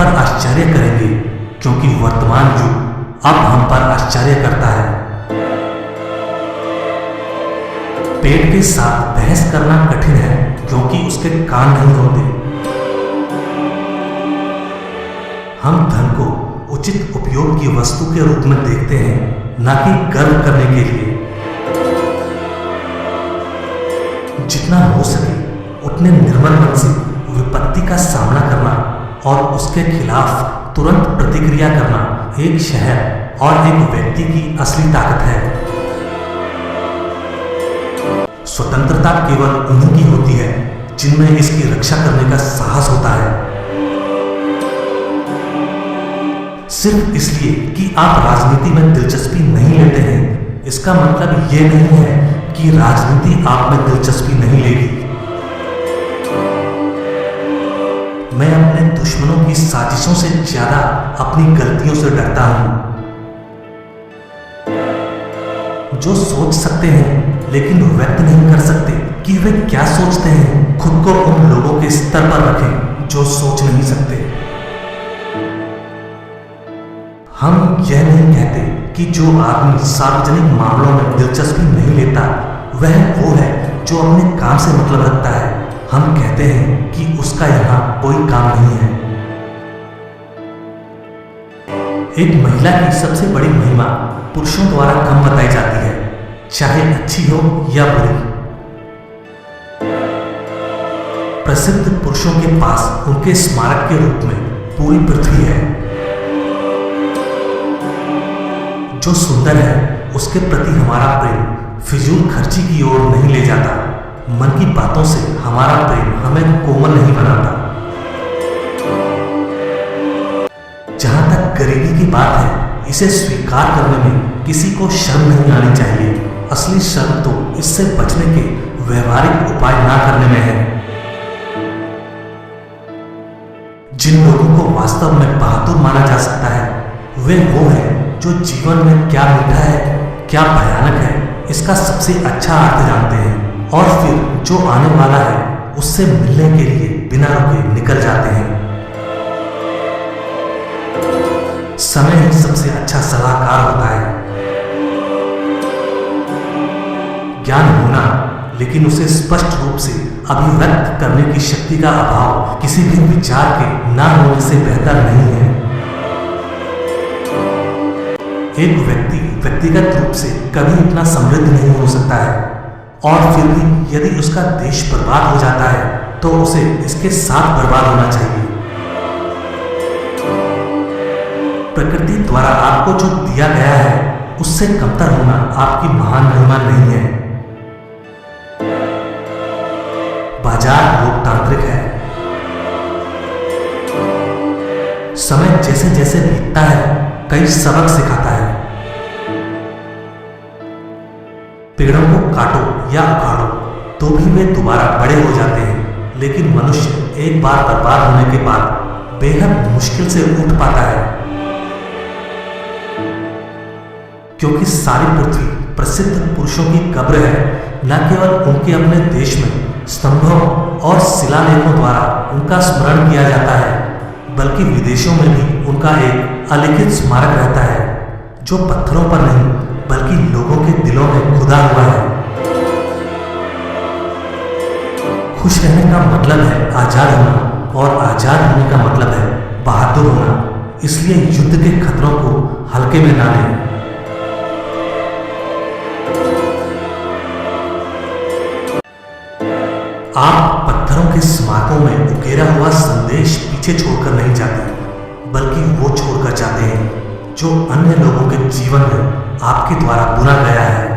पर आश्चर्य करेंगे, क्योंकि वर्तमान युग अब हम पर आश्चर्य करता है। पेट के साथ बहस करना कठिन है, क्योंकि उसके कान नहीं होते। हम धन को उचित उपयोग की वस्तु के रूप में देखते हैं, न कि गर्व करने के लिए। जितना हो सके उतने निर्मल मन से विपत्ति का सामना करना और उसके खिलाफ तुरंत प्रतिक्रिया करना एक शहर और एक व्यक्ति की असली ताकत है। स्वतंत्रता केवल उन्हीं की होती है जिनमें इसकी रक्षा करने का साहस होता है। सिर्फ इसलिए कि आप राजनीति में दिलचस्पी नहीं लेते हैं, इसका मतलब ये नहीं है कि राजनीति आप में दिलचस्पी नहीं लेगी। मैं अपने दुश्मनों की साजिशों से ज्यादा अपनी गलतियों से डरता हूं। जो सोच सकते हैं लेकिन व्यक्त नहीं कर सकते कि वे क्या सोचते हैं, खुद को उन लोगों के स्तर पर रखें जो सोच नहीं सकते। हम यह नहीं कहते कि जो आदमी सार्वजनिक मामलों में दिलचस्पी नहीं लेता वह वो है जो अपने काम से मतलब रखता है। हम कहते हैं कि उसका यहाँ कोई काम नहीं है। एक महिला की सबसे बड़ी महिमा पुरुषों द्वारा कम बताई जाती है, चाहे अच्छी हो या बुरी। प्रसिद्ध पुरुषों के पास उनके स्मारक के रूप में पूरी पृथ्वी है। जो सुंदर है उसके प्रति हमारा प्रेम फिजूल खर्ची की ओर नहीं ले जाता। मन की बातों से हमारा प्रेम हमें कोमल नहीं बनाता। जहां तक गरीबी की बात है, इसे स्वीकार करने में किसी को शर्म नहीं आनी चाहिए। असली शर्म तो इससे बचने के व्यवहारिक उपाय ना करने में है। जिन लोगों को वास्तव में बहादुर माना जा सकता है वे वो है जो जीवन में क्या मीठा है, क्या भयानक है, इसका सबसे अच्छा अर्थ जानते हैं और फिर जो आने वाला है उससे मिलने के लिए बिना रुके निकल जाते हैं। समय ही सबसे अच्छा सलाहकार होता है। ज्ञान होना लेकिन उसे स्पष्ट रूप से अभिव्यक्त करने की शक्ति का अभाव किसी भी विचार के ना होने से बेहतर नहीं है। एक व्यक्ति व्यक्तिगत रूप से कभी इतना समृद्ध नहीं हो सकता है और फिर भी यदि उसका देश बर्बाद हो जाता है तो उसे इसके साथ बर्बाद होना चाहिए। प्रकृति द्वारा आपको जो दिया गया है उससे कमतर होना आपकी महान महिमा नहीं है। बाजार लोकतांत्रिक है। समय जैसे जैसे बीतता है कई सबक सिखाता है। पेड़ों को काटो या उखाड़ो तो भी वे दोबारा बड़े हो जाते हैं, लेकिन मनुष्य एक बार बर्बाद होने के बाद बेहद मुश्किल से उठ पाता है। क्योंकि सारी पृथ्वी प्रसिद्ध पुरुषों की कब्र है, न केवल उनके अपने देश में स्तंभों और शिलालेखों द्वारा उनका स्मरण किया जाता है, बल्कि विदेशों में भी उनका एक अलिखित स्मारक रहता है जो पत्थरों पर नहीं बल्कि लोगों के दिलों में खुदा हुआ है। खुश रहने का मतलब है आजाद होना और आजाद होने का मतलब है बहादुर होना। इसलिए युद्ध के खतरों को हल्के में ना लें। आप पत्थरों के स्मारकों में उकेरा हुआ संदेश पीछे छोड़कर नहीं जाते, बल्कि वो छोड़कर जाते हैं जो अन्य लोगों के जीवन में आपके द्वारा बुना गया है।